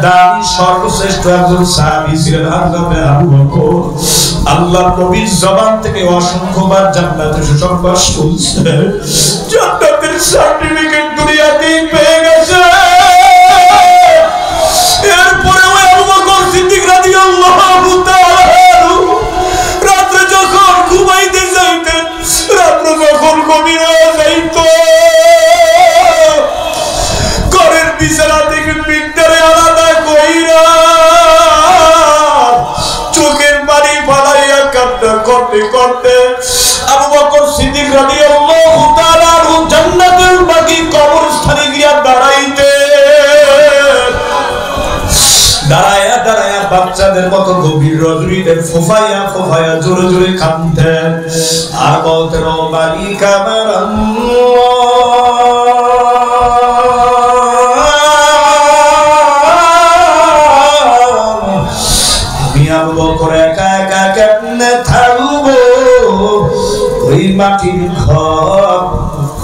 দামি সর্বশ্রেষ্ঠ একজন সাহাবী ছিলেন হযরত আবু বকর। আল্লাহর নবীর জবান থেকে অসংখ্যবার জান্নাতের সুসংবাদ শুনছে, জান্নাতের সার্টিফিকেট দুনিয়াতেই পেয়ে গেছে। এরপরে আবু বকর সিদ্দিক রাদিয়াল্লাহু তাআলা রাতে যখন ঘুমাইতে যাইতেন, রাতে যখন গভীর হয়ে যাইত, ঘরের বিছানা থেকে পিঠটারে আলাদা কইরা চোখের পানি ফালাইয়া কান্না করতে করতে আবু বকর সিদ্দিক রাদিয়াল্লাহু তাআলা জান্নাতুল বাকি কবরস্থানে গিয়া দাঁড়াইতে, দাঁড়ায়া দাঁড়ায়া বাচ্চাদের মতো গভীর রজনীতে ফোফাইয়া ফোফাইয়া জোরে জোরে কাঁদতেন আর বলতেন, ও মালিক আমার আমি আবু বকর একা একা কেমনে থাকবো ওই মাটির ঘর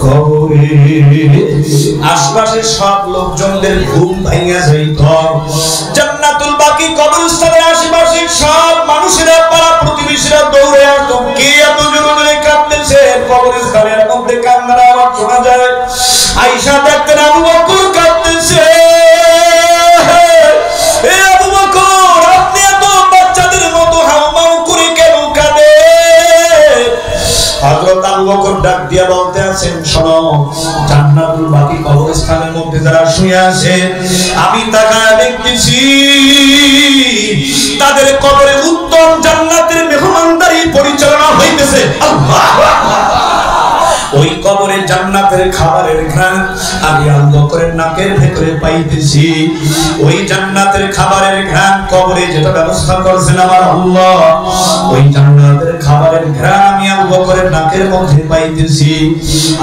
কবরে। আশপাশের সব লোকজনদের ঘুম ভাঙা যাইত। জান্নাতুল বাকি কবরস্থানের আশেপাশে সব মানুষেরা, পাড়া প্রতিবেশীরা দৌড়ে আসত, কে এত জোরে কাঁদতেছে। কবরস্থানের মধ্যে কান্নার আওয়াজ শোনা যায়। আয়েশা দেখতেন আবু বকর কাঁদতেছে। এ আবু বকর, আপনি এত বাচ্চাদের মতো হাউমাউ করে কেন কাঁদেন? হযরত আবু বকর ডাক দিয়া বলতে আছেন, শোনো, জান্নাতুল বাকি কবরস্থানের মধ্যে যারা শুয়ে আছে, আমি তাকায় দেখতেছি তাদের কবরে উত্তম জান্নাতের মেহমানদারি পরিচালনা হইতেছে। আল্লাহু আকবার। ওই কবরে জান্নাতের খাবারের ঘ্রাণ আমি আবু বকরের নাকের ভেতরে পাইতেছি। ওই জান্নাতের খাবারের ঘ্রাণ কবরে যেটা ব্যবস্থা করেছেন আমার আল্লাহ, ওই জান্নাতের খাবারের ঘ্রাণ আমি আবু বকরের নাকের মধ্যে পাইতেছি।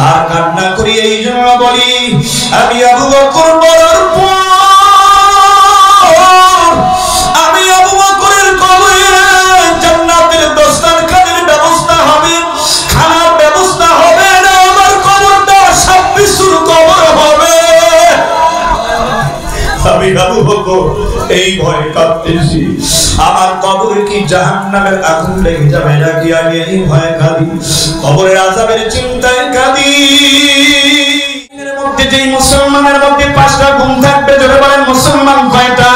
আর কান্না করি এই জন্য বলি, আমি আবু বকর মরার পর আমি আবু বকরের কবরে জান্নাতের দস্তরখানের ব্যবস্থা হবে, খানার ব্যবস্থা হবে না, আমার কবরটা সব কিছুর কবর হবে। আমি আবু বকর এই ভয়ে কাঁদতেছি, আমার কবরে কি জাহান্নামের আগুন লেগে যাবে নাকি, আমি এই ভয়ে কাঁদি, কবরের আযাবের চিন্তায় কাঁদি। এর মধ্যে যেই মুসলমানের মধ্যে 5টা গুণ থাকবে, জোরে বলেন মুসলমান কয়টা?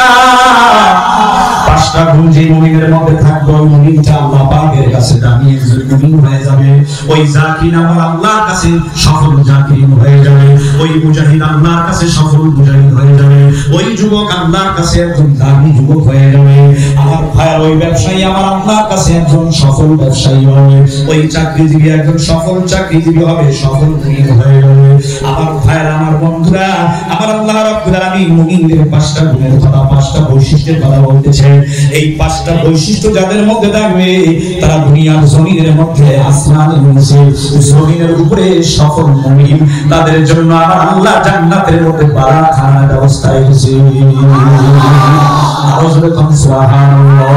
5টা গুণ যে মুমিনের মধ্যে থাকবে, ওই মুমিনটা আল্লাহ পাকের কাছে দামি একজন মুমিন হয়ে যাবে। ওই জাকির আমার আল্লাহর কাছে সফল জাকির হয়ে যাবে। ওই মুজাহিদ আল্লাহর কাছে সফল মুজাহিদ হয়ে যাবে। ওই যুবক আল্লাহর কাছে একজন দামি যুবক হয়ে যাবে। আমার ভাইয়ের ওই ব্যবসায়ী আমার আল্লাহর কাছে একজন সফল ব্যবসায়ী হবে। ওই চাকরিজীবী একজন সফল চাকরিজীবী হবে, সফল মুমিন হয়ে যাবে। আমার ভাইয়ের, আমার বন্ধুরা, আমার আল্লাহ রাব্বুল আলামিন মুমিনদের 5টা গুণের কথা, 5টা বৈশিষ্ট্যের কথা বলতেছে। এই 5টা বৈশিষ্ট্য যাদের মধ্যে থাকবে, তারা দুনিয়ার জমিনের মধ্যে, আসমানের নিচে, জমিনের উপরে সফল মুমিন। তাদের জন্য আমার আল্লাহ জান্নাতের মধ্যে বারাখানার ব্যবস্থা রেখেছে। আরো জোরে বলুন সুবহানাল্লাহ।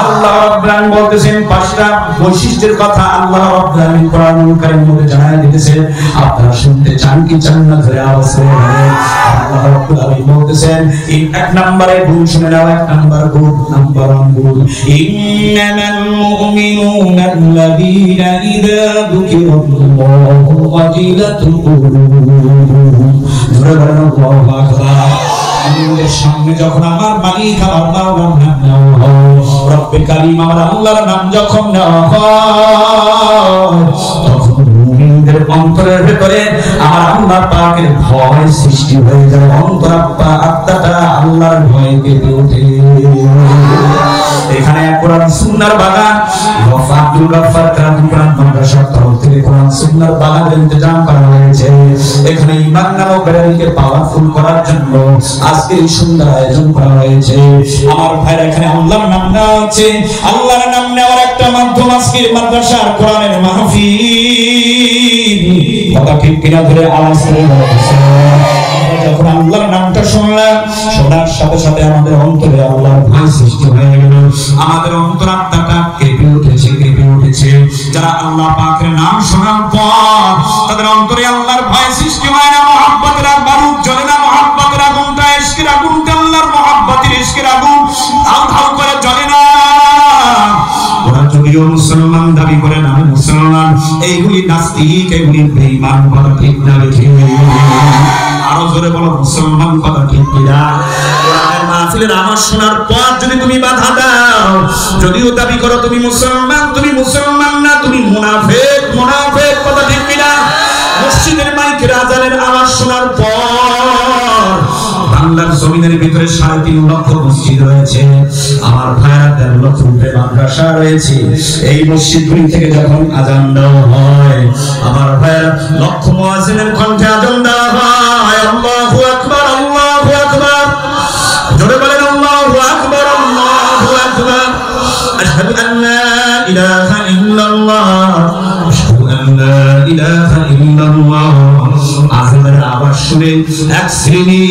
আল্লাহ রাব্বুল আলামিন বলতেছেন 5টা বৈশিষ্ট্যের কথা আল্লাহ রাব্বুল আলামিন কোরআনুল কারীমের মধ্যে জানায় দিয়েছেন। আপনারা শুনতে চান কি চান না, ধরে আওয়াজ করে বলেন। আল্লাহ রাব্বুল আলামিন বলতেছেন, 1 নম্বরে গুণ শুনে নাও, 1 নম্বর গুণ, নাম্বার 1 গুণ, ইন্নামাল মুমিনুনা আল্লাযীনা ইযা যুকিরাল্লাহু ওয়াজিলাত কুলুবুহুম। ধরে বলেন আল্লাহু আকবার। আমাদের সামনে যখন আমার মালিক আমার মাওলার নাম নেওয়া হয়, রব্বে কারীম আমার আল্লাহর নাম যখন নেওয়া হয়, তখন মুমিনদের অন্তরের ভিতরে আমার আল্লাহ পাকের ভয় সৃষ্টি হয়ে যায়। অন্তরাত্মা, আত্মাটা আল্লাহর ভয়ে কেঁপে ওঠে। এখানে কোরআন সুন্নাহর বাগান, আব্দুল গফফার কারী কোরআন মাদ্রাসার তরফ থেকে কোরআন সুন্নাহর বাগানের ইন্তজাম করা হয়েছে। এখানে ঈমান নামক ব্যাটারিকে পাওয়ারফুল করার জন্য আজকে এই সুন্দর আয়োজন করা হয়েছে। আমার ভাইরা, এখানে আল্লাহর নাম নেওয়া আছে। আল্লাহর নাম নেওয়ার একটা মাধ্যম আজকের মাদ্রাসার কোরআনের মাহফিল। কথা ঠিক কিনা ধরে আওয়াজ করে বলতেছে। যখন আল্লাহর নামটা শুনলাম, শোনার সাথে সাথে আমাদের অন্তরে আল্লাহর ভয় সৃষ্টি হয়ে গেল। আমাদের অন্তরাত্মাটা কেঁপে উঠেছে, কেঁপে উঠেছে। যারা আল্লাহ পাকের নাম শোনার পর তাদের অন্তরে আল্লাহর ভয় সৃষ্টি হয় না, মহব্বতের বারুদ জ্বলে না, মহব্বতের আগুনটা, ইশকের আগুনটা আল্লাহর দাবি করেন আমি মুসলমান, এইগুলি নাস্তিক, এইগুলি বেঈমান, কথা ঠিক না ঠিক? আরো জোরে বলো মুসলমান, কথা ঠিক কিনা? কোরআনের মাহফিলের আওয়াজ শোনার পর যদি তুমি বাধা দাও, যদিও দাবি করো তুমি মুসলমান, তুমি মুসলমান না, তুমি মুনাফিক, মুনাফিক, কথা ঠিক কিনা? মসজিদের মাইকের আজানের আওয়াজ শোনার পর বাংলার জমিনের ভিতরে 3.5 লক্ষ মসজিদ রয়েছে, আমার ভাইরা 13 লক্ষ মাদ্রাসা রয়েছে। এই মসজিদগুলি থেকে যখন আজান দেওয়া হয়, আমার ভাইরা লক্ষ মুয়াজ্জিনের কণ্ঠে আজান দেওয়া হয়, আল্লাহু আকবার, আল্লাহু আকবার, জোরে বলেন আল্লাহু আকবার, আল্লাহু আকবার, আশহাদু আল্লা ইলাহা ইল্লাল্লাহ, আশহাদু আল্লা ইলাহা ইল্লাল্লাহ। আজানের আওয়াজ শুনে এক শ্রেণী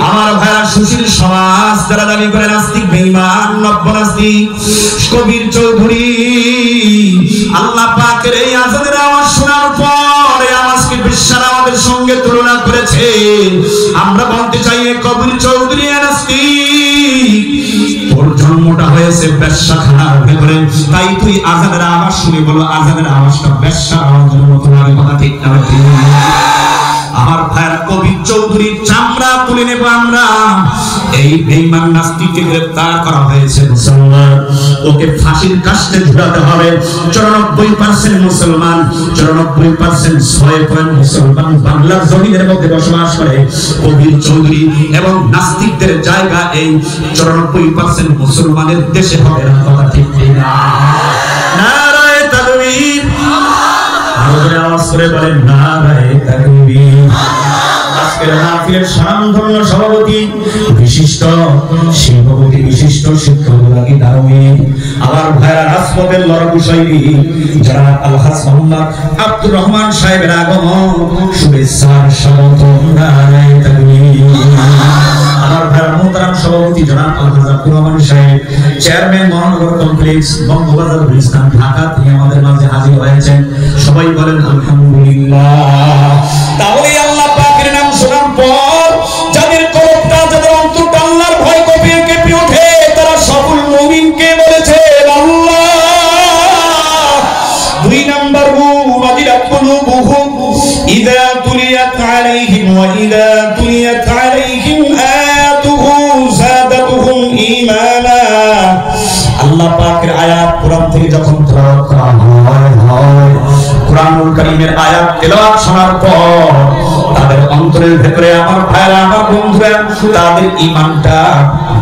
আমার ভাইয়া সুশীল সমাজ যারা দাবি করে নাস্তিক, বেঈমান, নব্যনাস্তিক, কবির চৌধুরী আল্লাহ পাকের এই আজানের আওয়াজ শোনার পর এই আওয়াজকে বিশ্বের আমাদের সঙ্গে তুলনা করেছে। আমরা বলতে চাই কবির চৌধুরী নাস্তিক, তোর জন্মটা হয়েছে বেশ্যাখানার ভেতরে, তাই তুই আজানের আওয়াজ শুনে বলো আজানের আওয়াজটা বেশ্যার আওয়াজের মতো লাগে, কথা ঠিক না ঠিক? আমার ভাইয়ের কবির চৌধুরীর চামড়া তুলে নেব আমরা। এই বেঈমান নাস্তিককে গ্রেফতার করা হয়েছে মুসলমান, ওকে ফাঁসির কাস্টে ঝুলাতে হবে। 94% মুসলমান, 94% 6 মুসলমান বাংলার জমিনের মধ্যে বসবাস করে। কবির চৌধুরী এবং নাস্তিকদের জায়গা এই 94% মুসলমানের দেশে হবে না, কথা ঠিক না? নারায়ে তাকবীর, আরো আওয়াজ করে বলেন নারায়ে তাকবীর। আজকের মাহফিলের স্বনামধন্য সভাপতি, বিশিষ্ট শিল্পপতি, বিশিষ্ট শিক্ষক দারুইন, আমার ভাইরা রাজপথের লড়াকু শৈলী যারা আলহাজ মোহাম্মদ আব্দুর রহমান সাহেবের আগমন, শুভেচ্ছার সমর্থন, নারায়ে তাকবীর। আমার ভাইরা মোহতারাম সভাপতি জনাব আলহাজ আব্দুর রহমান সাহেব, চেয়ারম্যান মহানগর কমপ্লেক্স বঙ্গবাজার গুলিস্তান ঢাকা, তিনি আমাদের মাঝে হাজির হয়েছেন। সবাই বলেন আলহামদুলিল্লাহ। তাহলে আল্লাহ পাকের নাম শোনার পর যাদের কলবটা, যাদের অন্তরটা আল্লাহর ভয় কপিয়ে কেঁপে ওঠে, তারা সফল মুমিনকে বলেছে আল্লাহ। 2 নাম্বার ওয়াজিলাত কুলুবুহুম ইযা তুলিয়াত আলাইহিম ওয়া ইযা তুলিয়াত আলাইহিম আয়াতুহু যাদাতুহুম ঈমানা। আল্লাহ পাকের আয়াত কোরআন থেকে যখন তেলাওয়াত করা হয়, কোরআনুল কারীমের আয়াত তেলাওয়াত শোনার পর তাদের অন্তরের ভেতরে আমার ভাইরা, আমার বন্ধুরা, তাদের ঈমানটা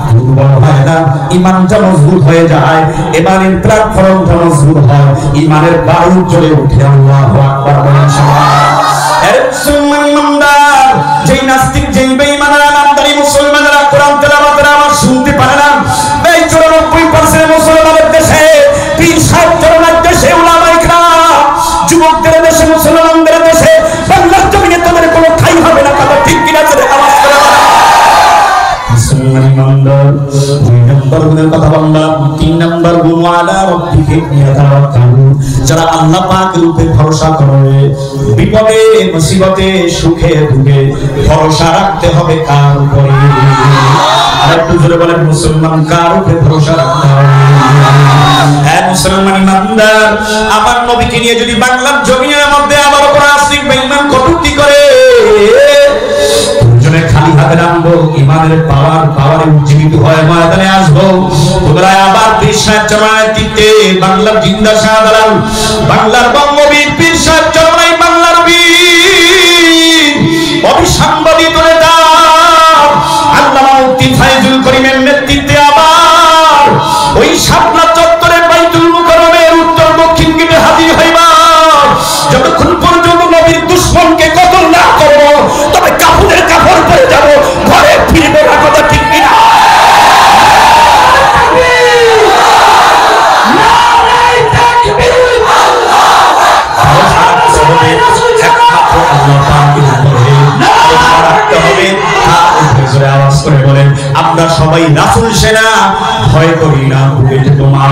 দুর্বল হয় না, ঈমানটা মজবুত হয়ে যায়, ঈমানের প্ল্যাটফর্মটা মজবুত হয়, ঈমানের বায়ু জ্বলে ওঠে। আল্লাহু আকবার বলেন সবাই। এর মুসলমান ইমানদার, যেই নাস্তিক, যেই বেঈমানরা, নামদারি মুসলমানরা কোরআন তেলাওয়াতের আওয়াজ শুনতে পারে না, এই 94% মুসলমানের দেশে, পীর সাহেব জননার দেশে, উলামায়ে কেরাম, যুবকদের দেশে, মুসলমানদের দেশে, বাংলার জমিনে তোমাদের কোনো ঠাঁই হবে না, কথা ঠিক কিনা? চলে আওয়াজ করে মুসলমান ইমানদার। 2 নম্বর গুণের কথা বললাম। 3 নম্বর গুণ আলা রাব্বিকা ইয়াতাওয়াক্কালুন, যারা আল্লাহ পাকের উপরে ভরসা করে, বিপদে মুসিবতে সুখে দুঃখে ভরসা রাখতে হবে কার উপরে? আরেকটু জোরে বলেন মুসলমান কার উপরে ভরসা রাখতে হবে? হ্যাঁ মুসলমান ইমানদার, আমার নবীকে নিয়ে যদি বাংলার জমিনের মধ্যে আমার উপর নাস্তিক বেঈমান কটূক্তি করে, দুজনে খালি হাতে নামবো, ইমানের পাওয়ারে উজ্জীবিত হয়ে ময়দানে আসবো। তোমরা আবার পীর সাহেব চরমায় তিতে বাংলার জিন্দা শাহজালাল, বাংলার বঙ্গবীর পীর সাহেব চরমায়, বাংলার বীর অবিসংবাদিত নেতা আল্লামা মুফতি ফায়জুল করিমের নেতৃত্বে আবার ওই শাপলা চত্বরে বাইতুল মুকাররমের উত্তর দক্ষিণ গেটে হাজির হইবা। যতক্ষণ পর্যন্ত নবীর দুশমনকে কতল না করব, তবে কাফনের কাফর পরে যাব, ঘরে ফিরবো না, কথা ঠিক কিনা? আমরা সবাই রাসূল সেনা, ভয় করি না, বুকে তোমার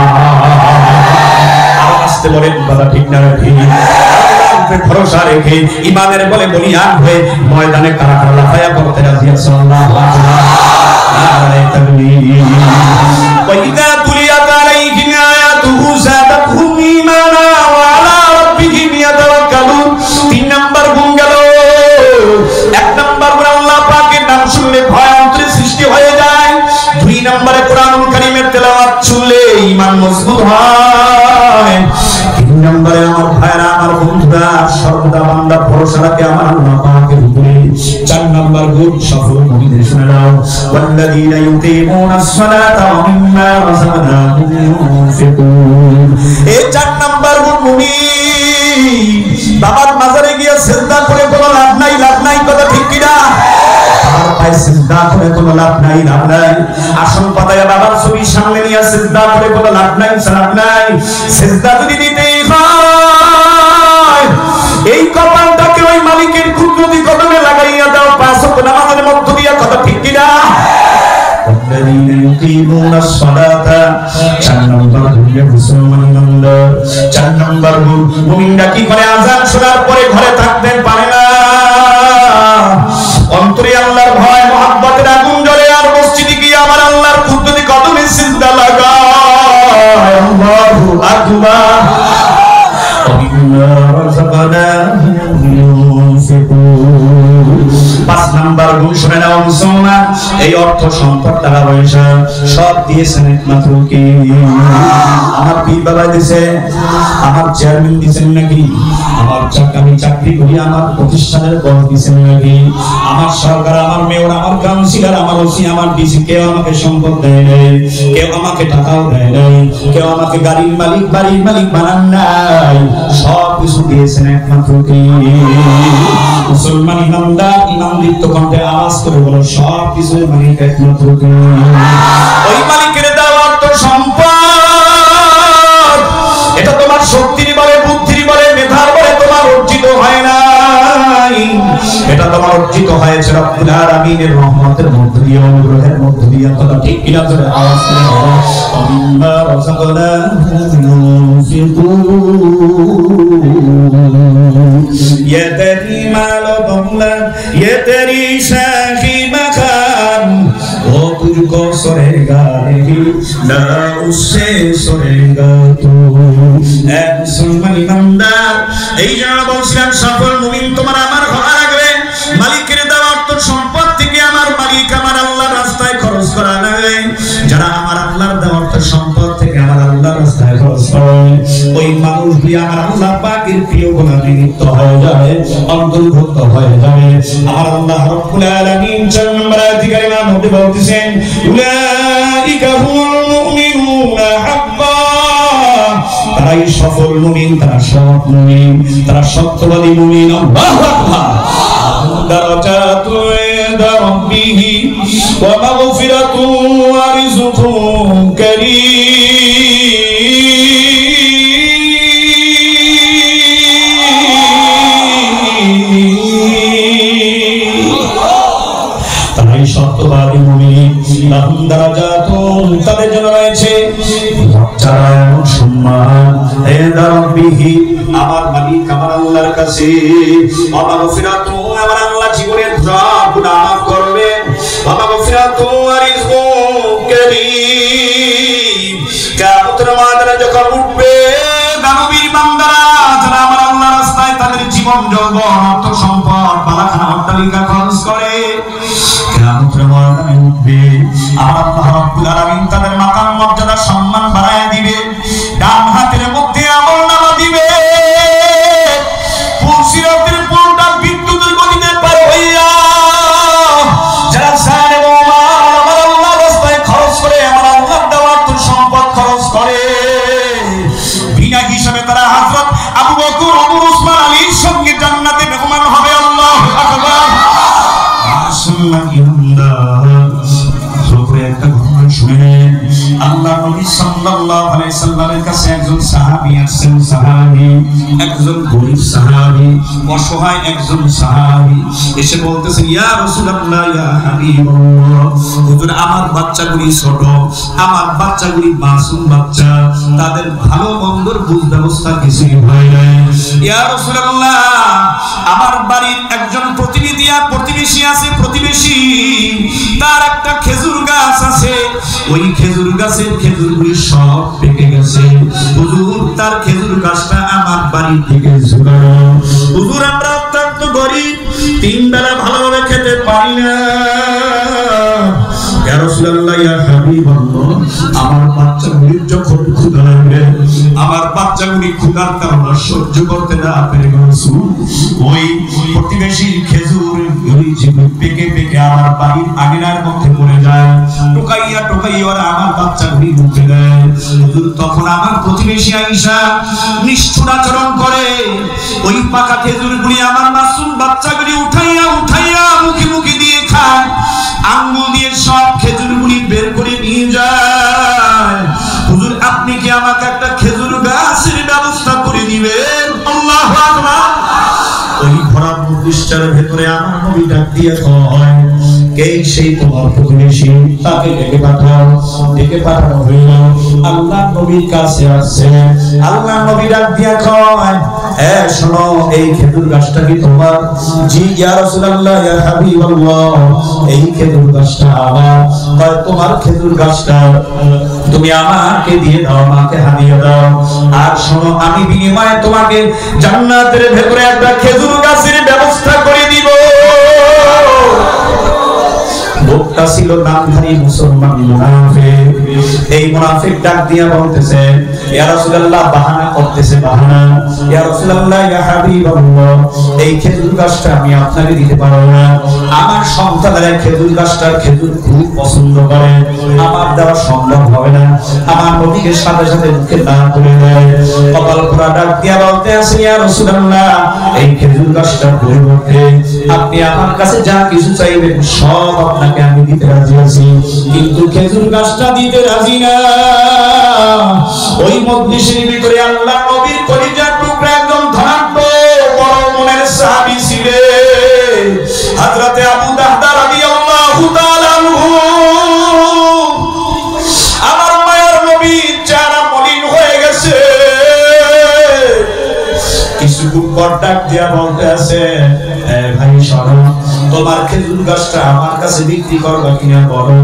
আসতে বলেন, কথা ঠিক না ঠিক? ভরসা রেখে ইমানের বলে বলিয়ান হয়ে ময়দানে কারা কারা লাফায়া করতে রাজি আছেন। আল্লাহু আকবার, নারায়ে তাকবীর। ওয়া ইযা তুলিয়াত আলাইহিম আয়াতুহু যাদাতুহুম ঈমানা, বন্ধুরা সর্বদা বান্দা ভরসা রাখে আমার আল্লাহ পাকের উপরে। 4 নাম্বার গুণ সফল মুমিনের শুনে নাও, ওয়াল্লাযীনা ইউকিমুনাস সালাতা ওয়া মিম্মা রাযাকনাহুম ইউনফিকুন। এই 4 নাম্বার গুণ মুমিন। বাবার মাজারে গিয়ে সিজদা করে কোনো লাভ নাই কথা ঠিক কি না? বাবার পায়ে সিজদা করে কোনো লাভ নাই। আসল পাতায় বাবার ছবি সামনে নিয়ে সিজদা করে কোনো লাভ নাই। সিজদা যদি দিতেই হয় এই কপালটাকে ওই মালিকের কুদরতি কদমে লাগাইয়া দাও, 5 ওয়াক্ত নামাজের মধ্য দিয়ে কথা ঠিক কি না? ওয়াল্লাযীনা ইউকিমুনাস সালাতা। 4 নম্বর গুণে মুসলমানরা 4 নম্বর গুণ মুমিনরা কি করে আযান শোনার পরে ঘরে থাকতে পারে না। অন্তরে আল্লাহর ভয় মহব্বতের আগুন জ্বলে আর মসজিদে গিয়ে আমার আল্লাহর কুদরতি কদমে সিজদা লাগায়। আল্লাহু আকবার। ওয়া রাযাকনাহুম ইউনফিকুন। 5 নাম্বার গুণ শুনে নাও মুসলমান, এই অর্থ সম্পদ টাকা পয়সা সব দিয়েছেন একমাত্র কে? আমার পীর বাবা দিয়েছে, আমার চেয়ারম্যান দিয়েছেন নাকি? আমার আমি চাকরি করি আমার প্রতিষ্ঠানের বস দিয়েছেন নাকি? আমার সরকার, আমার মেয়র, আমার কাউন্সিলর, আমার ওসি, আমার ডিসি কেউ আমাকে সম্পদ দেয় নাই, কেউ আমাকে টাকাও দেয় নাই, কেউ আমাকে গাড়ির মালিক বাড়ির মালিক বানান নাই। সব কিছু দিয়েছেন একমাত্র কে? মুসলমান ইমানদার ইমানদীপ্ত কণ্ঠে আওয়াজ করে বলো, সব কিছু মালিক একমাত্র কে? ওই মালিকের দেওয়া তো সম্পদ, এটা তোমার শক্তির বলে, বুদ্ধির বলে, মেধার বলে তোমার অর্জিত হয় নাই। এটা তোমার অর্জিত হয়েছে রব্বুল আলামিনের রহমতের মধ্য দিয়ে, অনুগ্রহের মধ্য দিয়ে। কথা ঠিক কিনা? ধরে আওয়াজ করে বলো, আমিম্মা রাযাকনাহুম ইউনফিকুন। ইয়া তেরি মাল দৌলত, ইয়া তেরি শাহি মাকান, ও তুঝকো সরেগা নেহি না উসসে সরেগা তু। এ মুসলমান ইমানদার, এই জন্য বলছিলাম সফল মুমিন তোমার আমার ভালো লাগবে। মালিকের দেওয়া অর্থ সম্পদ থেকে আমার মালিক আমার আল্লাহর রাস্তায় খরচ করা লাগে। যারা আমার আল্লাহর দেওয়া অর্থ সম্পদ থেকে আমার আল্লাহর রাস্তায় খরচ করে, ওই মানুষগুলি আমার আল্লাহ পাকের প্রিয় গোলামে লিপ্ত হয়ে যাবে, অন্তর্ভুক্ত হয়ে যাবে। আমার আল্লাহ রাব্বুল আলামিন 4 নম্বর আয়াতে কারিমার মধ্যে বলতেছেন, উলাইকা হুমুল মুমিনুনা হাক্কান। তারাই সফল মুমিন, তারা সৎ মুমিন, তারা সত্যবাদী মুমিন। আল্লাহু আকবার। দারাজাতু ইনদা রাব্বিহি ওয়া মাগফিরাতু ওয়া রিজকুন কারীম। তারাই সত্যবাদী মুমিন। লাহুম দারাজাতুন, তাদের জন্য রয়েছে মর্যাদা এবং সম্মান ইনদা রাব্বিহি, আমার মালিক আমার আল্লাহর কাছে। ওয়া মাগফিরাতু, আমার আল্লাহ জীবনের সব গুনাহ মাফ করবেন। ওয়া মাগফিরাতু ওয়া রিজকুন কারীম। কিয়ামতের ময়দানে যখন উঠবে দানবীর বান্দারা, যারা আমার আল্লাহর রাস্তায় তাদের জীবন যৌবন অর্থ সম্পদ বালাখানা অট্টালিকা খরচ করে, কিয়ামতের ময়দানে উঠবে, আমার আল্লাহ রাব্বুল আলামিন তাদের মাকাম মর্যাদা সম্মান বাড়ায় দিবে। ডান হাতের মধ্যে আমলনামা দিবে। পুরসিরাতের পুরোটা বিদ্যুতের গতিতে পার হইয়া যারা সারে আমার আল্লাহর রাস্তায় খরচ করে, আমার আল্লাহর দেওয়া সম্পদ খরচ করে, বিনা হিসাবে তারা হযরত আবু বকর, ওমর, ওসমান, আলীর সঙ্গে জান্নাতে মেহমান হবে। আল্লাহু আকবার। মুসলমান ইমানদার, একটা ঘটনা শুনেন। আল্লাহ নবী সাল্লাল্লাহু আলাইহি সাল্লামের কাছে একজন সাহাবী আসেন। সাহাবী একজন গরীব সাহাবী, অসহায় একজন সাহাবী এসে বলতেছেন, ইয়া রাসূলুল্লাহ, ইয়া হাবিবাল্লাহ, হুজুর আমার বাচ্চাগুলি ছোট, আমার বাচ্চাগুলি মাসুম বাচ্চা, তাদের ভালো মন্দর বুঝ ব্যবস্থা কিছুই হয় না। ইয়া রাসূলুল্লাহ, আমার বাড়ির একজন প্রতিবেশী আছে, প্রতিবেশী তার একটা খেজুর গাছ আছে, ওই খেজুর গাছের খেজুরগুলি সব পেকে গেছে। হুজুর তার খেজুর গাছটা আমার বাড়ি থেকে ঝুলানো। হুজুর আমরা অত্যন্ত গরিব, 3 বেলা ভালোভাবে খেতে পারি না। ইয়া রাসূলুল্লাহ, ইয়া হাবিবাল্লাহ, আমার বাচ্চাগুলির যখন ক্ষুধা লাগবে, আমার বাচ্চাগুলি ক্ষুধার কারণে সহ্য করতে না পেরে ওই প্রতিবেশীর খেজুর পেকে পেকে আমার বাড়ির আঙিনার মধ্যে পড়ে যায়, টোকাইয়া টোকাইয়া ওরা আমার বাচ্চাগুলি মুখে দেয়। তখন আমার প্রতিবেশী আয়েশা নিষ্ঠুর আচরণ করে, ওই পাকা খেজুরগুলি আমার মাসুম বাচ্চাগুলি উঠাইয়া উঠাইয়া মুখে মুখে দিয়ে খায়, আঙ্গুল দিয়ে সব খেজুরগুলি বের করে নিয়ে যায়। হুজুর আপনি কি আমাকে একটা খেজুর গাছের ব্যবস্থা করে দিবেন? আল্লাহু আকবার। ওই ভরা প্রতিষ্ঠার ভেতরে আমার নবী ডাক দিয়ে কয়, কে সেই তোমার প্রতিবেশী? তাকে ডেকে পাঠাও। ডেকে পাঠানো হইল, আল্লাহ নবীর কাছে আসছে। আল্লাহ নবী ডাক দিয়ে কয়, এ শোনো, এই খেজুর গাছটা কি তোমার? জি ইয়া রাসূলুল্লাহ, ইয়া হাবিবাল্লাহ, এই খেজুর গাছটা আমার। কয় তোমার খেজুর গাছটা তুমি আমাকে দিয়ে দাও, আমাকে হাদিয়া দাও। আর শোনো, আমি বিনিময়ে তোমাকে জান্নাতের ভেতরে একটা খেজুর গাছের ব্যবস্থা করে দিব। লোকটা ছিল নামধারী মুসলমান মুনাফিক। এই মুনাফিক ডাক দিয়া বলতেছে, ইয়া রাসূলুল্লাহ, বাহানা করতেছে, বাহানা। ইয়া রাসূলুল্লাহ, ইয়া হাবিবাল্লাহ, এই খেজুর গাছটা আমি আপনাকে দিতে পারবো না। আমার সন্তানেরা খেজুর গাছটার খেজুর খুব পছন্দ করে, আমার দেওয়া সম্ভব হবে না। আমার নবীকে সাথে সাথে মুখে না করে দেয়। কপাল পোড়া ডাক দিয়া বলতে আছে, ইয়া রাসূলুল্লাহ, এই খেজুর গাছটার পরিবর্তে আপনি আমার কাছে যা কিছু চাইবেন সব আপনাকে আমি দিতে রাজি আছি, কিন্তু খেজুর গাছটা দিতে রাজি না। ওই মজলিসের ভিতরে আল্লাহ নবীর কলিজার টুকরা একদম ধনাঢ্য বড় মনের সাহাবী ছিলেন হযরতে আবু দাহদা রাদিয়াল্লাহু তাআলা আনহু। আমার মায়ের নবীর চেহারা মলিন হয়ে গেছে। কিছুক্ষণ পর ডাক দিয়া বলতে আছে, ভাই শোনো, তোমার খেজুর গাছটা আমার কাছে বিক্রি করবা কিনা বলো,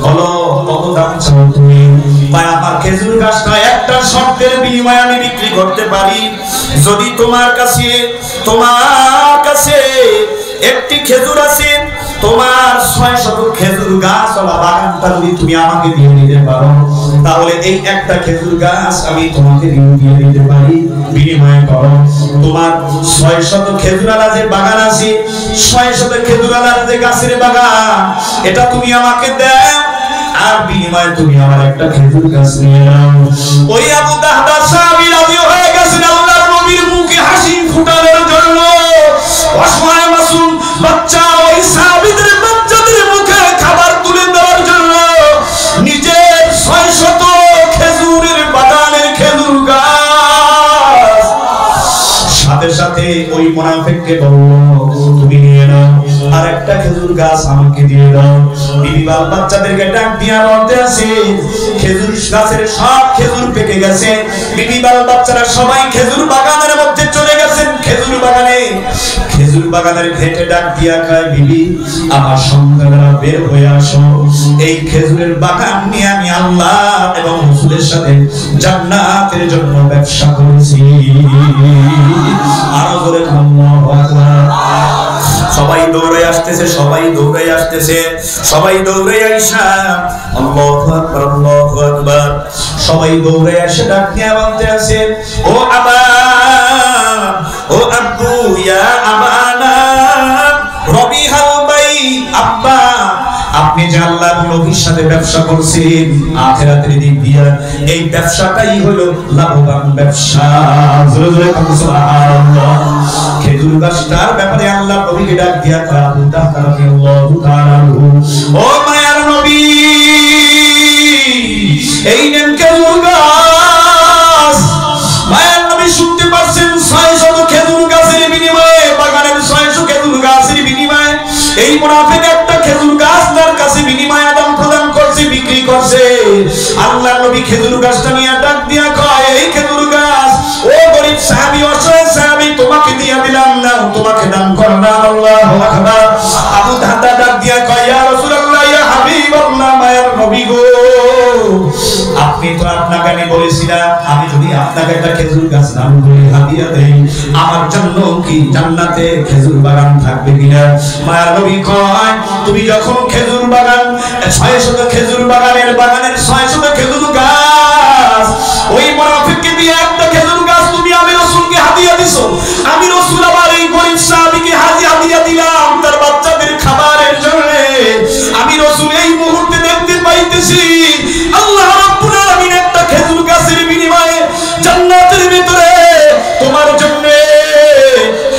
বলো কত দাম চাও তুমি? ভাই আমার খেজুর গাছটা একটা শর্তের বিনিময়ে আমি বিক্রি করতে পারি, যদি তোমার কাছে একটি খেজুর আছে, তোমার 600 খেজুর গাছ ওলা বাগানটা যদি তুমি আমাকে দিয়ে দিতে পারো, তাহলে এই একটা খেজুর গাছ আমি তোমাকে দিয়ে দিতে পারি, বিনিময় করো। তোমার 600 খেজুরালা যে বাগান আছে, 600 খেজুরালার যে গাছের বাগান, এটা তুমি আমাকে দাও, আর বিনিময়ে তুমি আমার একটা খেজুর গাছ নিয়ে নাও। ওই আবু দাহদা সাহাবী রাজি হয়ে গেছেন আল্লাহর নবীর মুখে হাসি ফুটানোর জন্য। অসহায় মাসুম বাচ্চা ওই সাহাবীদের বাচ্চাদের মুখে খাবার তুলে দেওয়ার জন্য নিজের 600 খেজুরের বাগানের খেজুর গাছ সাথে সাথে ওই মুনাফিককে বলল, তুমি নিয়ে নাও, আর একটা খেজুর গাছ আমাকে দিয়ে দাও। বিবি বাচ্চাদেরকে ডাক দিয়া বলতে আছে, খেজুর গাছের সব খেজুর পেকে গেছে, বিবি বাচ্চারা সবাই খেজুর বাগানের মধ্যে চলে গেছেন। খেজুর বাগানের ঘেটে ডাক দিয়া কয়, বিবি আমার সন্তানেরা বের হয়ে আসো, এই খেজুরের বাগান নিয়ে আমি আল্লাহ এবং রাসূলের সাথে জান্নাতের জন্য ব্যবসা করেছি। আরো জোরে আল্লাহু আকবার। সবাই দৌড়ে আসতেছে, সবাই দৌড়ে আসতেছে, সবাই দৌড়ে আইসা আল্লাহু আকবার, আল্লাহু আকবার। সবাই দৌড়ে এসে ডাক দিয়া বলতে আছে, ও আবা, ও আব্বু, ইয়া আমানা রবিহাল ভাই, আব্বা আপনি যে আল্লাহর নবীর সাথে ব্যবসা করছেন আখিরাতের দিক দিয়া, এই ব্যবসাটাই হলো লাভবান ব্যবসা। জোরে জোরে সুবহানাল্লাহ। খেজুর গাছটার ব্যাপারে আল্লাহ নবীকে ডাক দিয়া কয়, আবু দাহদা রাদিয়াল্লাহু তাআলা আনহু, ও মায়ার নবী, এই নেন খেজুর গাছ। মায়ার নবী শুনতে পাচ্ছেন 600 খেজুর গাছের বিনিময়ে, বাগানের 600 খেজুর গাছের বিনিময়ে এই মুনাফিক একটা খেজুর গাছ তার কাছে বিনিময়ে আদান প্রদান করছে, বিক্রি করছে। আল্লাহ নবী খেজুর গাছটা নিয়ে ডাক দিয়া কয়, এই খেজুর গাছ ও গরীব সাহাবী, অসহায় সাহাবী, তোমাকে দিয়ে দিলাম না, তোমাকে দান করলাম। আল্লাহু আকবার। আবু দাহদা ডাক দিয়া কয়, ইয়া রাসূলুল্লাহ, ইয়া হাবিবাল্লাহ, মায়ার নবী গো, আপনি তো আপনাকে আগে আমি বলেছিলাম আমি যদি আপনাকে একটা খেজুর গাছ দান করে হাদিয়া দেই আমার জন্য কি জান্নাতে খেজুর বাগান থাকবে কিনা? মায়ার নবী কয় তুমি যখন খেজুর বাগান 600 খেজুর বাগানের 600 খেজুর গাছ ওই মুনাফিককে দিয়ে একটা খেজুর গাছ তুমি আমি রাসূলকে হাদিয়া দিছো, আমি রাসূল আবার এই গরিব সাহাবীকে হাদিয়া দিলাম তার বাচ্চাদের খাবারের জন্য। আমি রাসূল এই মুহূর্তে দেখতে পাইতেছি আল্লাহ রাব্বুল আলামিন একটা খেজুর গাছের বিনিময়ে জান্নাতের ভিতরে তোমার জন্য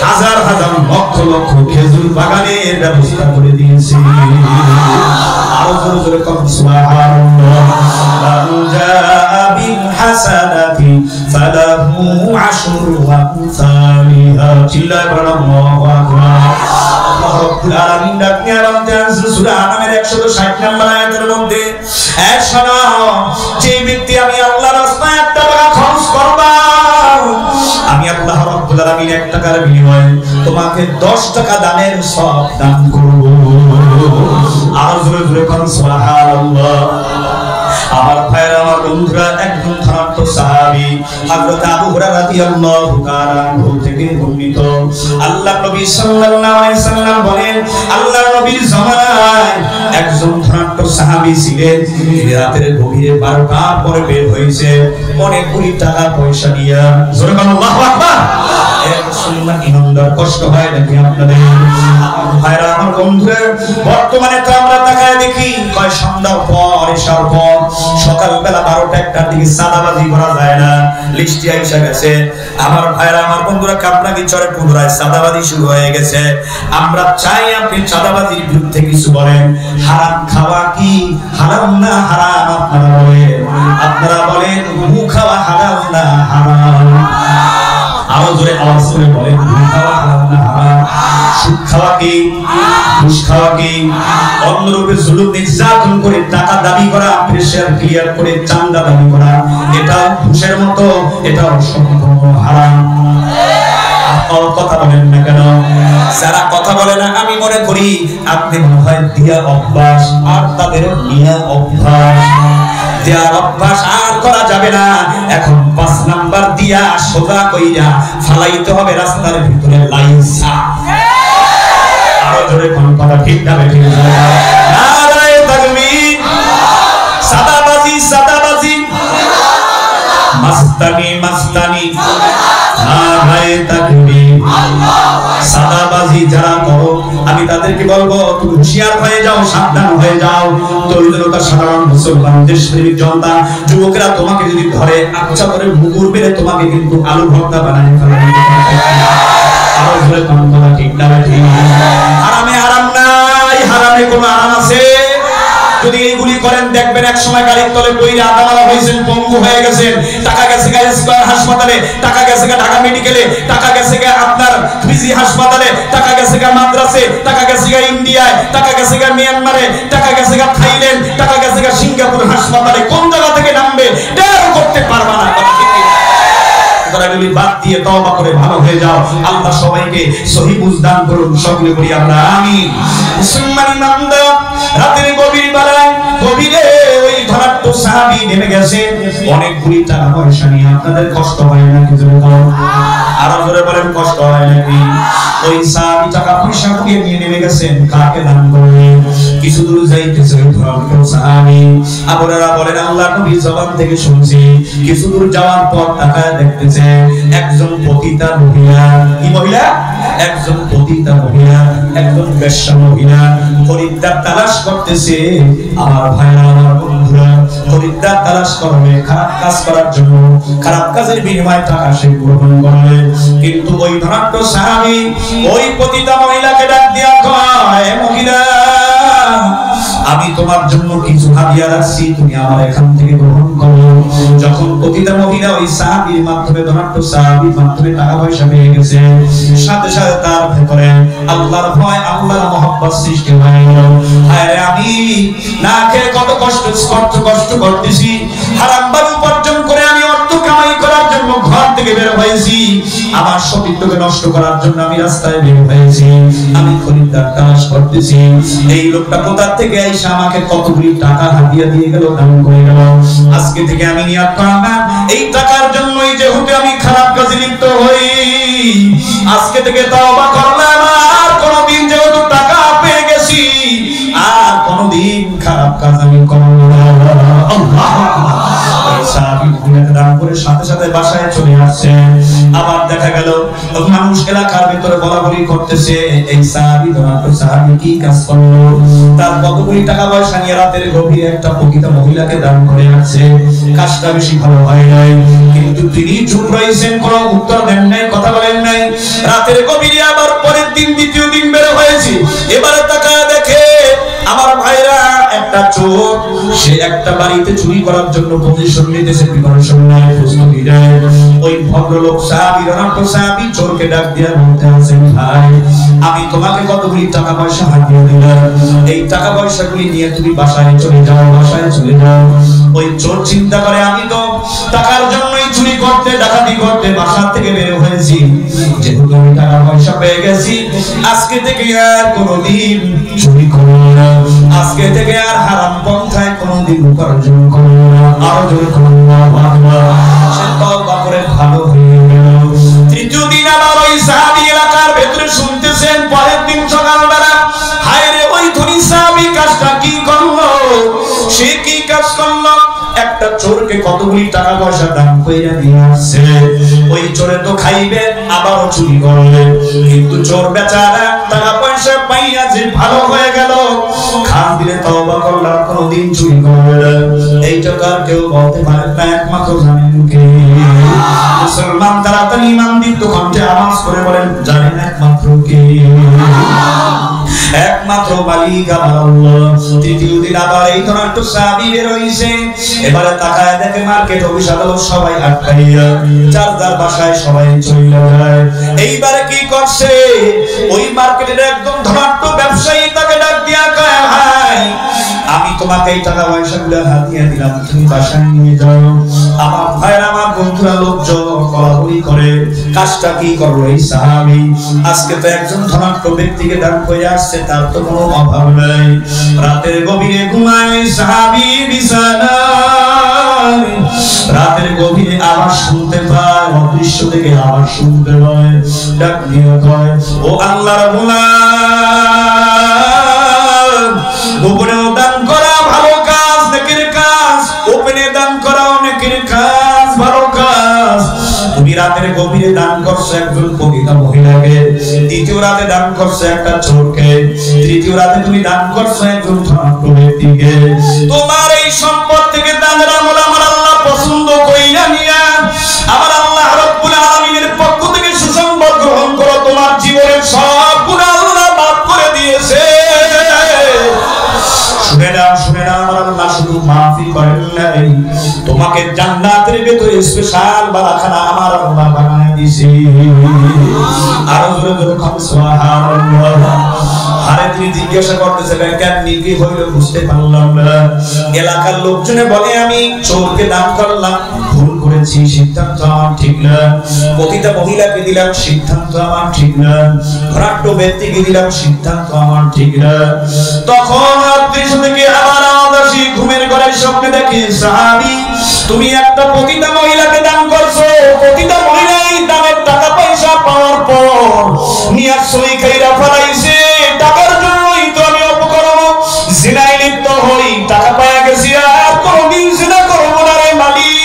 হাজার হাজার লক্ষ লক্ষ খেজুর বাগানের ব্যবস্থা করে দিয়েছে। আরো জোরে জোরে কোন সুবহানাল্লাহ। মান বিল হাসানাতি ফালাহু আশরু আমসালিহা। চিল্লায়ে বলেন আল্লাহু আকবার। আল্লাহ রাব্বুল আলামিন ডাকতে আরম্ভ সূরা আনামের 160 নম্বর আয়াতের মধ্যে যে ব্যক্তি আমি আল্লাহর রাস্তায় 1 টাকা খরচ করবা আমি আল্লাহ রাব্বুল আলামিন 1 টাকার বিনিময়ে তোমাকে 10 টাকা দানের সওয়াব দান করব। আর জোরে জোরে কোন সুবহানাল্লাহ। আমার ভাইরা আমার বন্ধুরা একজন ধনাঢ্য সাহাবী হযরত আবু হুরায়রা রাদিয়াল্লাহু তাআলা আনহু থেকে বর্ণিত আল্লাহর নবী সাল্লাল্লাহু আলাইহি সাল্লাম বলেন আল্লাহর নবীর জামানায় একজন ধনাঢ্য সাহাবী ছিলেন রাতের গভীরে 12টার পরে বের হয়েছে অনেক কোটি টাকা পয়সা নিয়ে। জোরে বলুন আল্লাহু আকবার। এক মুসলমান ইমানদার কষ্ট হয় নাকি আপনাদের? ভাইরা আমার বন্ধুরা বর্তমানে তো আমরা তাকায় দেখি কয় সন্ধ্যার পর এশার পর সকালবেলা 12টা 1টার দিকে সাদাবাজি করা যায় না, লিস্টি আইসা গেছে। আমার ভাইরা আমার বন্ধুরা কাপড়াগি চরে পুনরায় সাদাবাজি শুরু হয়ে গেছে। আমরা চাই আপনি সাদাবাজির বিরুদ্ধে কিছু বলেন। হারাম খাওয়া কি হারাম না হারাম আপনারা বলেন গু খাওয়া হারাম না হারাম? আরো জোরে আওয়াজ করে বলেন গু খাওয়া হারাম না হারাম? সুদ খাওয়া কি ঘুষ খাওয়া কি অন্যরূপে জুলুম নির্যাতন করে টাকা দাবি করা প্রেশার ক্লিয়ার করে চাঁদা দাবি করা এটা ঘুষের মতো, এটা সম্পূর্ণ হারাম। কথা বলেন না কেন? যারা কথা বলে না আমি মনে করি আপনি মনে হয় দিয়া অভ্যাস আর তাদেরও নিয়া অভ্যাস। দেয়ার অভ্যাস আর করা যাবে না। এখন 5 নাম্বার দিয়া সোজা কইরা ফালাইতে হবে রাস্তার ভিতরে লাইসা। আরো জোরে কোন কথা ঠিক না ঠিক না? নারায়ে তাকবীর। সাদাবাজি সাদাবাজি মাস্তানি মাস্তানি নারায়ে তাকবীর। সাদাবাজি যারা করো আমি তাদেরকে বলবো তুমি হুঁশিয়ার হয়ে যাও, সাবধান হয়ে যাও। দরিদ্রতা সাধারণ মুসলমান দেশপ্রেমিক জনতা যুবকরা তোমাকে যদি ধরে আচ্ছা করে মুগুর মেরে তোমাকে কিন্তু আলু ভর্তা বানায় ফেলবে। আরো জোরে কোন কথা ঠিক না ঠিক? হারামে হারাম নাই, হারামে কোনো আরাম আছে? যদি এইগুলি করেন দেখবেন এক সময় গাড়ির তলে বইরে আদামারা হয়েছেন, পঙ্গু হয়ে গেছেন। টাকা গেছে স্কয়ার হাসপাতালে, টাকা গেছে ঢাকা মেডিকেলে, টাকা গেছে আপনার ফিজি হাসপাতালে, টাকা গেছে মাদ্রাসে, টাকা গেছে ইন্ডিয়ায়, টাকা গেছে মিয়ানমারে, টাকা গেছে থাইল্যান্ড, টাকা গেছে সিঙ্গাপুর হাসপাতালে। কোন জায়গা থেকে নামবে টের করতে পারবা না। বাদ দিয়ে তওবা করে ভালো হয়ে যাও। আল্লাহ সবাইকে সহি বুঝ দান করুন। সকলে বলি আমরা আমিন। মুসলমান ইমানদার রাতের গভীর বেলায় গভীরে ওই ধনাঢ্য সাহাবী নেমে গেছে অনেক কোটি টাকা পয়সা নিয়ে। আপনাদের কষ্ট হয় না কিছু? আরো জোরে বলেন কষ্ট হয় নাকি? ওই সাহাবী টাকা পয়সা নিয়ে নেমে গেছেন কাকে দান করবেন? কিছু দূর যাইতেছে ওই ধনাঢ্য সাহাবী। আবরারা বলেন আল্লাহর নবীর জবান থেকে শুনছি। কিছু দূর যাওয়ার পর তাকায় দেখতেছে একজন পতিতা মহিলা। কি মহিলা? একজন পতিতা মহিলা, একজন বেশ্যা মহিলা খরিদ্দার তালাশ করতেছে। আমার ভাইরা আমার বন্ধুরা খরিদ্দার তালাশ করবে খারাপ কাজ করার জন্য, খারাপ কাজের বিনিময়ে টাকা সে গ্রহণ করবে। কিন্তু ওই ধনাঢ্য সাহাবী ওই পতিতা মহিলাকে ডাক দিয়া কয় মহিলা আমি তোমার জন্য কিছু হাদিয়া রাখছি, তুমি আমার এখান থেকে গ্রহণ করো। যখন পতিতা মহিলা ওই সাহাবীর মাধ্যমে ধনাঢ্য সাহাবীর মাধ্যমে টাকা পয়সা পেয়ে গেছে সাথে সাথে তার ভেতরে আল্লাহর ভয় আল্লাহর মহব্বত সৃষ্টি হয়ে গেল। আরে আমি না খেয়ে কত কষ্ট করতেছি, হারাম ভাবে উপার্জন করে আমি অর্থ কামাই করার জন্য ঘর থেকে বের হয়েছি, আমার সতীত্বকে নষ্ট করার জন্য আমি রাস্তায় বের হয়েছি, আমি খরিদ্দার তালাশ করতেছি। এই লোকটা কোথা থেকে এসে আমাকে কতগুলি টাকা হাদিয়া দিয়ে গেল, দান করে গেল। আজকে থেকে আমি নিয়ত করলাম এই টাকার জন্যই যেহেতু আমি খারাপ কাজে লিপ্ত হই, আজকে থেকে তওবা করলাম আর কোনদিন যেহেতু টাকা পেয়ে গেছি আর কোনদিন খারাপ কাজ আমি করব না। আল্লাহু আকবার। সাহাবী দুনিয়াতে দান করে সাথে সাথে বাসায় চলে আসছে। আবার দেখা গেল মানুষ এলাকার ভিতরে বলাবলি করতেছে, এই সাহাবী ধনাঢ্য সাহাবী কি কাজ করলো, তার কতগুলি টাকা পয়সা নিয়ে রাতের গভীরে একটা প্রকৃত মহিলাকে দান করে আসছে। কাজটা বেশি ভালো হয় নাই, কিন্তু তিনি চুপ রয়েছেন, কোনো উত্তর দেন নাই, কথা বলেন নাই। রাতের গভীরে আবার পরের দিন দ্বিতীয় দিন বের হয়েছে। এবারে তাকায় দেখে আমার ভাইরা একটা চোর, সে একটা বাড়িতে চুরি করার জন্য পজিশন নিতেছে, প্রিপারেশন নেয়, প্রস্তুতি নেয়। ওই ভদ্রলোক সাহাবী ধনাঢ্য সাহাবী চোরকে ডাক দিয়ে বলতে আছেন, ভাই আমি তোমাকে কতগুলি টাকা পয়সা হাতিয়ে দিলাম, এই টাকা পয়সাগুলি নিয়ে তুমি বাসায় চলে যাও, বাসায় চলে যাও। ওই চোর চিন্তা করে আমি তো টাকার জন্যই চুরি করতে ডাকাতি করতে বাসা থেকে বের হয়েছি, যেহেতু আমি টাকা পয়সা পেয়ে গেছি আজকে থেকে আর কোনোদিন চুরি করব না, আজকে থেকে আর হারাম পন্থায় কোনোদিন উপার্জন করব না। আরো জোরে আল্লাহু আকবার। সে তওবা করে ভালো হয়ে গেল। তৃতীয় দিন আবার ওই সাহাবী এলাকার ভেতরে শুনতেছেন, পরের দিন সকালবেলা হায় রে ওই ধনী সাহাবী কাজটা কি করলো, সে কি কাজ করলো, একটা চোরকে কতগুলি টাকা পয়সা দান কইরা দিয়ে আসছে। ওই চোরে তো খাইবে আবারও চুরি করবে, কিন্তু চোর বেচারা টাকা পয়সা পাইয়া যে ভালো হয়ে গেল, খান দিলে তওবা করলাম কোনদিন চুরি করবে না। এইটা তো আর কেউ বলতে পারে না, একমাত্র জানেন কে? মুসলমান তাড়াতাড়ি ইমান দিত কণ্ঠে আওয়াজ করে বলেন, জানেন একমাত্র কে? একমাত্র মালিক আমার আল্লাহ। তৃতীয় দিন আবার এই ধনাঢ্য সাহাবী বের হইছে। এবারে তাকায় দেখে মার্কেট অফিস আদালত সবাই আটকাইয়া, যার যার বাসায় সবাই চলে যায়। এইবারে কি করছে, ওই মার্কেটের একদম ধনাঢ্য ব্যবসায়ী তাকে ডাক দিয়া কয়, ভাই আমি তোমাকে এই টাকা পয়সাগুলো হাতিয়ে দিলাম, তুমি বাসায় নিয়ে যাও। আমার ভাইরা আমার বন্ধুরা লোকজন বলাবলি করে, কাজটা কি করলো এই সাহাবী, আজকে তো একজন ধনাঢ্য ব্যক্তিকে দান করে আসছে, তার তো কোনো অভাব নাই। রাতের গভীরে ঘুমায় সাহাবী বিছানায়, রাতের গভীরে আওয়াজ শুনতে পায়, অদৃশ্য থেকে আওয়াজ শুনতে পায়, ডাক দিয়ে কয়, ও আল্লাহর গোলাম, গোপনেও দান করা ভালো কাজ, নেকির কাজ, গোপনে দান করা নেকির কাজ, ভালো কাজ। তুমি রাতের গভীরে দান করছো একজন পতিতা মহিলাকে, দ্বিতীয় রাতে দান করছো একটা চোরকে, তৃতীয় রাতে তুমি দান করছো একজন ধনাঢ্য ব্যক্তিকে। তোমার এই সম্পদ থেকে দানের আমল আমার আল্লাহ পছন্দ কইরা নিয়া আমার আল্লাহ রাব্বুল আলামিনের পক্ষ থেকে সুসংবাদ গ্রহণ করো, তোমার জীবনের সব গুনাহ আল্লাহ মাফ করে দিয়েছে। শুনে নাও, শুনে নাও, আমার আল্লাহ শুধু মাফই করেন নাই, তোমাকে জান্নাতের ভিতরে স্পেশাল বালাখানা আমার আল্লাহ বানায় দিয়েছে। আর জোরে জোরে সুবহানাল্লাহ। আরে তিনি জিজ্ঞাসা করতেছেন, কেন কি হইল বুঝতে পারলাম না। এলাকার লোকজনে বলে, আমি চোরকে দান করলাম, ভুল করেছি, সিদ্ধান্ত আমার ঠিক না। পতিতা মহিলাকে দিলাম, সিদ্ধান্ত আমার ঠিক না। ধনাঢ্য ব্যক্তিকে দিলাম, সিদ্ধান্ত আমার ঠিক না। তখন দৃশ্য থেকে আবার আওয়াজী ঘুমের ঘরে স্বপ্নে দেখে সাহাবী, তুমি একটা পতিতা মহিলাকে দান করছো, পতিতা মহিলা এই দানের টাকা পয়সা পাওয়ার পর নিয়াত সই খাইরা ফলাইছে, টাকার জন্যই তো আমি অপকর্ম জিনায় লিপ্ত হই, টাকা পাওয়া গেছি আর কোনদিন জিনা করব না রে মালিক।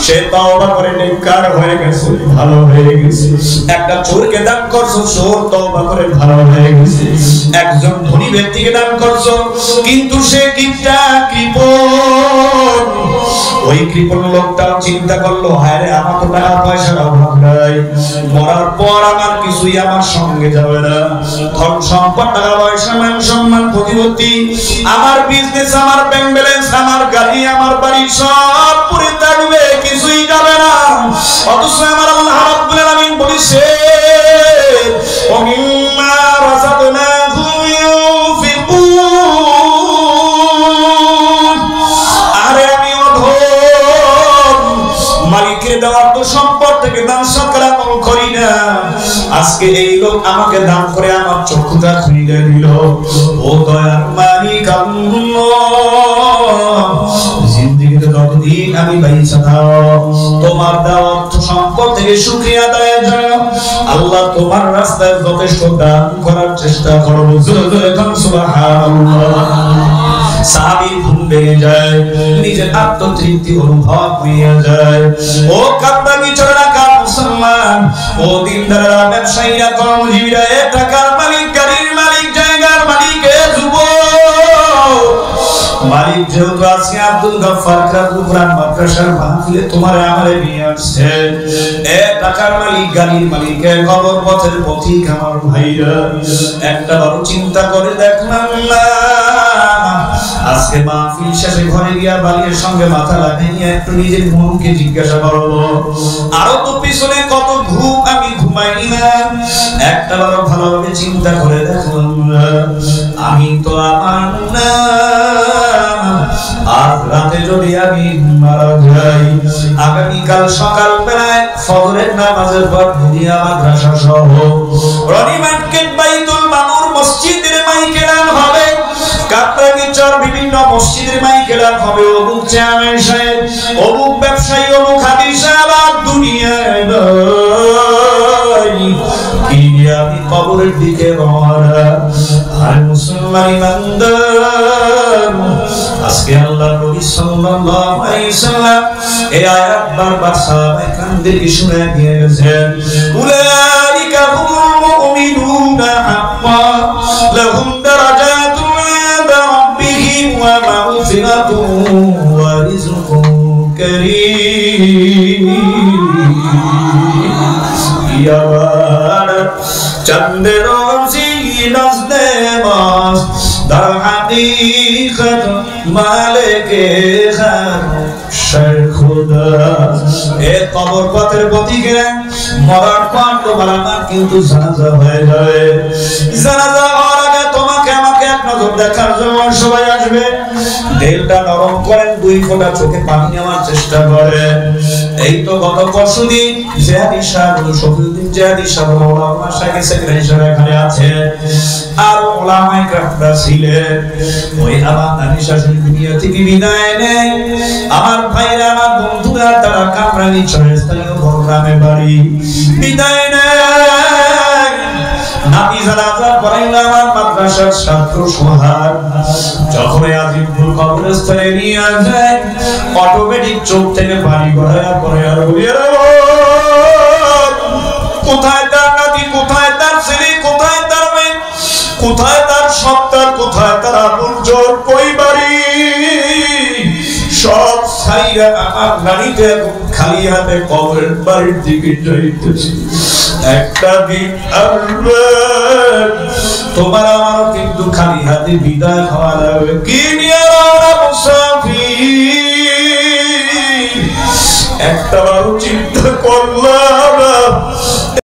সে তওবা করে নেককার হয়ে গেছে, ভালো হয়ে গেছে। একটা চোরকে দান করছো, চোর তওবা করে ভালো হয়ে গেছে। একজন ধনী ব্যক্তিকে দান করছো, কিন্তু সে কিপটা কৃপণ। ওই কৃপণ লোকটাও চিন্তা করলো, হায় রে আমার তো টাকা পয়সার অভাব নাই, মরার পর আমার কিছুই আমার সঙ্গে যাবে না, ধন সম্পদ টাকা পয়সা মান সম্মান প্রতিপত্তি, আমার বিজনেস, আমার ব্যাংক ব্যালেন্স, আমার গাড়ি, আমার বাড়ি সব পুরে থাকবে, কিছুই যাবে না। অথচ আমার আল্লাহ রাব্বুল আলামিন বলেছে, ওয়া মিম্মা রাযাকনাহুম ইউনফিকুন। আরে আমি অধম আজকে এই লোক আমাকে দান করে আমার চক্ষুটা খুলে দিল। ও দয়ার মালিক আল্লাহ, জিন্দেগিতে যতদিন আমি বাইচা থাকব তোমার দেওয়া অর্থ সম্পদ থেকে শুকরিয়া আদায় করো আল্লাহ। তোমার রাস্তায় যথেষ্ট দান করার চেষ্টা করব। জোরে জোরে বলুন সুবহানাল্লাহ। সাহাবীর ঘুম ভেঙে যায়, নিজের আত্মতৃপ্তি অনুভব হয়ে যায়। ও কাপ্তানি চড়াকা মুসলমান, ও দিনদাররা, ব্যবসায়ীরা, কর্মজীবীরা, এ টাকার মালিক, গাড়ির মালিক, জায়গার মালিক, এ যুবক মালিক যেহেতু আছে আব্দুল গফফার কুরআন মাদ্রাসার মাহফিলে তোমার আমারে নিয়ে আসছে। এ টাকার মালিক, গাড়ির মালিক, এ কবর পথের পথিক আমার ভাইরা, একটা বড় চিন্তা করে দেখলাম না আজকে মাহফিল শেষে ঘরে গিয়া বালির সঙ্গে মাথা লাগিয়ে একটু নিজের মনকে জিজ্ঞাসা করব, আরো তো পিছনে কত ঘুম আমি ঘুমাই না। একটা বড় ভালোভাবে চিন্তা করে দেখলাম আমি তো আমার না, আজ রাতে যদি আমি মারা যাই, আগামীকাল সকাল বেলায় ফজরের নামাজের পর দুনিয়া মাদ্রাসা সহ রনি মার্কেট, বাইতুল মামুর মসজিদের মাইকেরান হবে, কাপ্তাগিচর বিভিন্ন মসজিদের মাইকেরান হবে, অমুক চেয়ারম্যান সাহেব, অমুক ব্যবসায়ী, অমুক হাদিস সাহেব দুনিয়ায় আমি কবরের দিকে রওনা। আর মুসলমান ইমানদার, আজকে আল্লাহর নবী সাল্লাল্লাহু আলাইহি সাল্লাম এই আয়াত বারবার সাহাবায়ে কেরামদেরকে শুনিয়ে দিয়ে গেছেন। উলাইকা হুমুল মুমিনুনা হাক্কান লাহুম দারাজাতুন ইনদা রাব্বিহিম ওয়া মাগফিরাতুন ওয়া রিজকুন কারীম। চন্দের নাজদে মাস দার হাকিকত মালিকে খান খোদা। এ কবর পথের প্রতীকে মরার পর তো বালানা কিন্তু জানাজা হয়ে যাবে। জানাজা হওয়ার আগে তোমাকে আমাকে এক নজর দেখার জন্য সবাই আসবে। দিলটা নরম করেন, 2 ফোঁটা চোখে পানি নেওয়ার চেষ্টা করেন। এই তো গত পরশুদিন জিয়াদি সাহেব, শফিউদ্দিন জিয়াদি সাহেব ওলামা শাইখে সেক্রেটারি হিসেবে এখানে আছে, আর ওলামায়ে কেরামরা ছিলেন। ওই আমার নানি শাশুড়ি দুনিয়া থেকে বিদায় নেয়। আমার ভাইরা, আমার বন্ধুরা, তারা কামরাঙ্গী চরের স্থানীয় গ্রামে বাড়ি, বিদায় নেয়। নাতি জানাজা পড়াইল আমার মাদ্রাসার ছাত্র সোহাগ। যখন আজিমপুর কবরস্থানে নিয়ে যায়, অটোমেটিক চোখ থেকে পানি গড়াইয়া পড়ে আর বলি, কোথায় তার নাতি, কোথায় তার ছেলে, কোথায় তার মেয়ে, কোথায় তার সন্তান, কোথায় তার আপনজন, কই বাড়ি? সব ছাইরা আমার নারীতে খালি হাতে কবরের বাড়ির দিকে যাইতেছে। একটা দিন আসবে তোমার আমার কিন্তু খালি হাতে বিদায় হওয়া লাগবে। কি নিয়ে মুসাফির, একটা বারো চিন্তা করলাম